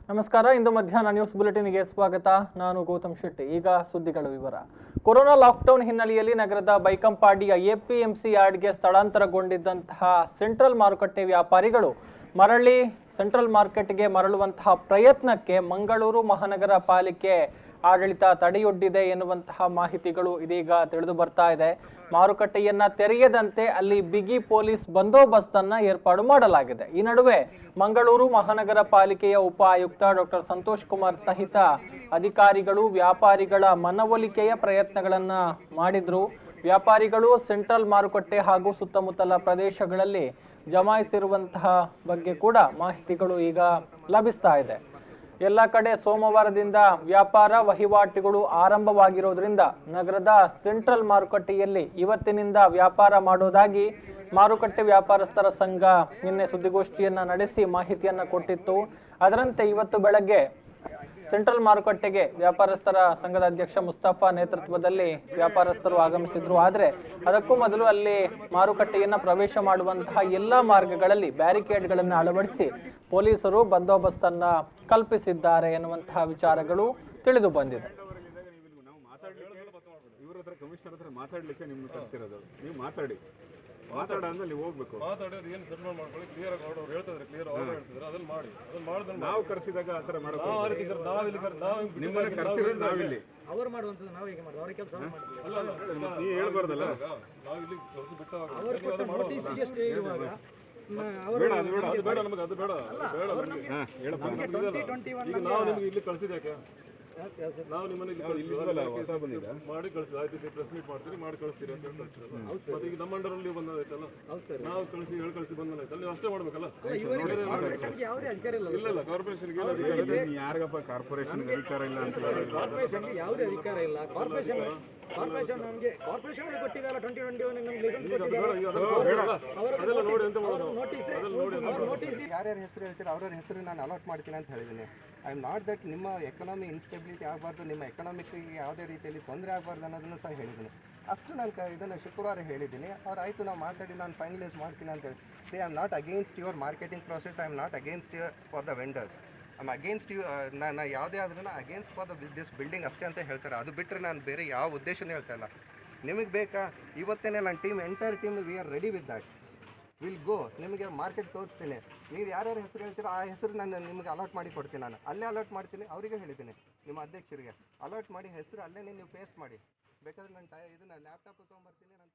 ನಮಸ್ಕಾರ. ಇಂದು ಮಧ್ಯಾಹ್ನ ನ್ಯೂಸ್ ಬುಲೆಟಿನ್ಗೆ ಸ್ವಾಗತ. ನಾನು ಗೌತಮ್ ಶೆಟ್ಟಿ. ಈಗ ಸುದ್ದಿಗಳ ವಿವರ. ಕೊರೋನಾ ಲಾಕ್ಡೌನ್ ಹಿನ್ನೆಲೆಯಲ್ಲಿ ನಗರದ ಬೈಕಂಪಾಡಿಯ ಎಪಿಎಂಸಿ ಯಾರ್ಡ್ಗೆ ಸ್ಥಳಾಂತರಗೊಂಡಿದ್ದಂತಹ ಸೆಂಟ್ರಲ್ ಮಾರುಕಟ್ಟೆ ವ್ಯಾಪಾರಿಗಳು ಮರಳಿ ಸೆಂಟ್ರಲ್ ಮಾರ್ಕೆಟ್ಗೆ ಮರಳುವಂತಹ ಪ್ರಯತ್ನಕ್ಕೆ ಮಂಗಳೂರು ಮಹಾನಗರ ಪಾಲಿಕೆ ಆಡಳಿತ ತಡೆಯೊಡ್ಡಿದೆ ಎನ್ನುವಂತಹ ಮಾಹಿತಿಗಳು ಇದೀಗ ತಿಳಿದು ಬರ್ತಾ ಇದೆ. ಮಾರುಕಟ್ಟೆಯನ್ನ ತೆರೆಯದಂತೆ ಅಲ್ಲಿ ಬಿಗಿ ಪೊಲೀಸ್ ಬಂದೋಬಸ್ತ್ ಅನ್ನ ಏರ್ಪಾಡು ಮಾಡಲಾಗಿದೆ. ಈ ನಡುವೆ ಮಂಗಳೂರು ಮಹಾನಗರ ಪಾಲಿಕೆಯ ಉಪ ಆಯುಕ್ತ ಡಾಕ್ಟರ್ ಸಂತೋಷ್ ಕುಮಾರ್ ಸಹಿತ ಅಧಿಕಾರಿಗಳು ವ್ಯಾಪಾರಿಗಳ ಮನವೊಲಿಕೆಯ ಪ್ರಯತ್ನಗಳನ್ನ ಮಾಡಿದ್ರು. ವ್ಯಾಪಾರಿಗಳು ಸೆಂಟ್ರಲ್ ಮಾರುಕಟ್ಟೆ ಹಾಗೂ ಸುತ್ತಮುತ್ತಲ ಪ್ರದೇಶಗಳಲ್ಲಿ ಜಮಾಯಿಸಿರುವಂತಹ ಬಗ್ಗೆ ಕೂಡ ಮಾಹಿತಿಗಳು ಈಗ ಲಭಿಸ್ತಾ ಇದೆ. ಎಲ್ಲ ಕಡೆ ಸೋಮವಾರದಿಂದ ವ್ಯಾಪಾರ ವಹಿವಾಟುಗಳು ಆರಂಭವಾಗಿರೋದ್ರಿಂದ ನಗರದ ಸೆಂಟ್ರಲ್ ಮಾರುಕಟ್ಟೆಯಲ್ಲಿ ಇವತ್ತಿನಿಂದ ವ್ಯಾಪಾರ ಮಾಡೋದಾಗಿ ಮಾರುಕಟ್ಟೆ ವ್ಯಾಪಾರಸ್ಥರ ಸಂಘ ನಿನ್ನೆ ಸುದ್ದಿಗೋಷ್ಠಿಯನ್ನ ನಡೆಸಿ ಮಾಹಿತಿಯನ್ನ ಕೊಟ್ಟಿತ್ತು. ಅದರಂತೆ ಇವತ್ತು ಬೆಳಗ್ಗೆ ಸೆಂಟ್ರಲ್ ಮಾರುಕಟ್ಟೆಗೆ ವ್ಯಾಪಾರಸ್ಥರ ಸಂಘದ ಅಧ್ಯಕ್ಷ ಮುಸ್ತಫಾ ನೇತೃತ್ವದಲ್ಲಿ ವ್ಯಾಪಾರಸ್ಥರು ಆಗಮಿಸಿದ್ರು. ಆದ್ರೆ ಅದಕ್ಕೂ ಮೊದಲು ಅಲ್ಲಿ ಮಾರುಕಟ್ಟೆಯನ್ನ ಪ್ರವೇಶ ಮಾಡುವಂತಹ ಎಲ್ಲಾ ಮಾರ್ಗಗಳಲ್ಲಿ ಬ್ಯಾರಿಕೇಡ್ಗಳನ್ನು ಅಳವಡಿಸಿ ಪೊಲೀಸರು ಬಂದೋಬಸ್ತನ್ನ ಕಲ್ಪಿಸಿದ್ದಾರೆ ಎನ್ನುವಂತಹ ವಿಚಾರಗಳು ತಿಳಿದು ಬಂದಿದೆ. ಮಾತಾಡಂದ್ರೆ ನೀವು ಹೋಗ್ಬೇಕು. ಮಾತಾಡೋದು ಏನು ಸೆಟ್ಲ್ ಮಾಡ್ಕೊಳ್ಳಿ, ಕ್ಲಿಯರ್ ಆಗಿ ಅವ್ರು ಹೇಳ್ತಾರೆ, ಕ್ಲಿಯರ್ ಅವ್ರು ಹೇಳ್ತಿದ್ರು, ಅದನ್ನ ಮಾಡಿ. ಅದನ್ನ ಮಾಡಿದ್ರೆ ನಾವು ಕರೆಸಿದಾಗ ಆ ಥರ ಮಾಡೋದು ನಿಮ್ಮನ್ನ ಕರೆಸಿರೋದು ನಾವಿಲ್ಲಿ ಅವರು ಮಾಡುವಂಥದ್ದು ನಾವು ಹೇಗೆ ಮಾಡೋದು? ಅವ್ರ ಕೆಲಸ ಅಲ್ಲ, ನೀವು ಹೇಳ್ಬಾರ್ದಲ್ಲ. ನಾವು ಇಲ್ಲಿ ಕರೆಸಿ ಬಿಟ್ಟಾಗ ಅವರು ಕೊಟ್ಟ ನೋಟಿಸ್ಗೆ ಸ್ಟೇ ಇರುವಾಗ ಬೇಡ, ಅದು ಬೇಡ, ಅದು ಬೇಡ, ನಮಗೆ ಅದು ಬೇಡ, ಬೇಡ ನಮಗೆ. ಹೇಳಪ್ಪ, ಈಗ ನಾವು ನಿಮ್ಗೆ ಇಲ್ಲಿ ಕಳಿಸಿದ್ಯಾಕೆ? ನಾವು ನಿಮ್ಮನ್ನ ಹೊಸ ಬಂದಿದ್ದ ಮಾಡಿ ಕಳಿಸಿದ, ಆಯ್ತು ಪ್ರೆಸ್ ಮೀಟ್ ಮಾಡ್ತೀರಿ, ಮಾಡಿ ಕಳಿಸ್ತೀರಿ ಅಂತ ಹೇಳಿ ಕಳಿಸಿರೋದು. ಮತ್ತೆ ಈಗ ನಮ್ಮ ಅಂಡರಲ್ಲಿ ಬಂದಾಯ್ತಲ್ಲ, ನಾವು ಕಳಿಸಿ ಹೇಳಿ ಕಳಿಸಿ ಬಂದಾಯ್ತಲ್ಲ, ನೀವು ಅಷ್ಟೇ ಮಾಡ್ಬೇಕಲ್ಲ. ಯಾವುದೇ ಅಧಿಕಾರ ಇಲ್ಲ. ಇಲ್ಲ, ಕಾರ್ಪೊರೇಷನ್ಗೆ ಯಾರಿಗಪ್ಪ ಕಾರ್ಪೊರೇಷನ್ ಅಧಿಕಾರ ಇಲ್ಲ ಅಂತ. ಕಾರ್ಪೊರೇಷನ್ಗೆ ಯಾವುದೇ ಅಧಿಕಾರ ಇಲ್ಲ. ಕಾರ್ಪೊರೇಷನ್ ನಮಗೆ ಕಾರ್ಪೊರೇಷನ್ ಕೊಟ್ಟಿದ್ದಾರೆ 2021 ನಮ್ಗೆ ಲೈಸೆನ್ಸ್ ನೋಟಿಸ್ ಯಾರ್ಯಾರ ಹೆಸರು ಹೇಳ್ತೀರಾ ಅವ್ರ ಹೆಸರು ನಾನು ಅಲಾಟ್ ಮಾಡ್ತೀನಿ ಅಂತ ಹೇಳಿದ್ದೀನಿ. ಐ ಆಮ್ ನಾಟ್ ದಟ್ ನಿಮ್ಮ ಎಕನಾಮಿ ಇನ್ಸ್ಟೆಬಿಲಿಟಿ ಆಗಬಾರ್ದು, ನಿಮ್ಮ ಎಕನಾಮಿಕ್ಗೆ ಯಾವುದೇ ರೀತಿಯಲ್ಲಿ ತೊಂದರೆ ಆಗಬಾರ್ದು ಅನ್ನೋದನ್ನು ಸಹ ಹೇಳಿದ್ದೀನಿ. ಅಷ್ಟು ನಾನು ಇದನ್ನು ಶುಕ್ರವಾರ ಹೇಳಿದ್ದೀನಿ. ಅವ್ರು ಆಯಿತು ನಾವು ಮಾತಾಡಿ ನಾನು ಫೈನಲೈಸ್ ಮಾಡ್ತೀನಿ ಅಂತ ಹೇಳಿ. I am not against your marketing process, I am not against your for the vendors, I am against you. ನಾನು ಯಾವುದೇ ಆದ್ರೂ ಅಗೇನ್ಸ್ಟ್ ಫಾರ್ ದಿಸ್ ಬಿಲ್ಡಿಂಗ್ ಅಷ್ಟೇ ಅಂತ ಹೇಳ್ತಾರೆ. ಅದು ಬಿಟ್ಟರೆ ನಾನು ಬೇರೆ ಯಾವ ಉದ್ದೇಶನೇ ಹೇಳ್ತಾ ಇಲ್ಲ. ನಿಮಗೆ ಬೇಕಾ ಇವತ್ತೇನೆ ನನ್ನ team entire team we are ready with that. Will go, ನಿಮಗೆ ಮಾರ್ಕೆಟ್ ತೋರಿಸ್ತೀನಿ. ನೀವು ಯಾರ್ಯಾರ ಹೆಸರು ಹೇಳ್ತೀರೋ ಆ ಹೆಸರು ನಾನು ನಿಮಗೆ ಅಲಾಟ್ ಮಾಡಿ ಕೊಡ್ತೀನಿ. ನಾನು ಅಲ್ಲೇ ಅಲಾಟ್ ಮಾಡ್ತೀನಿ. ಅವರಿಗೆ ಹೇಳಿದ್ದೀನಿ, ನಿಮ್ಮ ಅಧ್ಯಕ್ಷರಿಗೆ ಅಲಾಟ್ ಮಾಡಿ ಹೆಸರು ಅಲ್ಲೇ ನೀವು ಪೇಸ್ಟ್ ಮಾಡಿ. ಬೇಕಾದ್ರೆ ನಾನು ಇದನ್ನು ಲ್ಯಾಪ್ಟಾಪ್ ತೊಗೊಂಬರ್ತೀನಿ, ನಾನು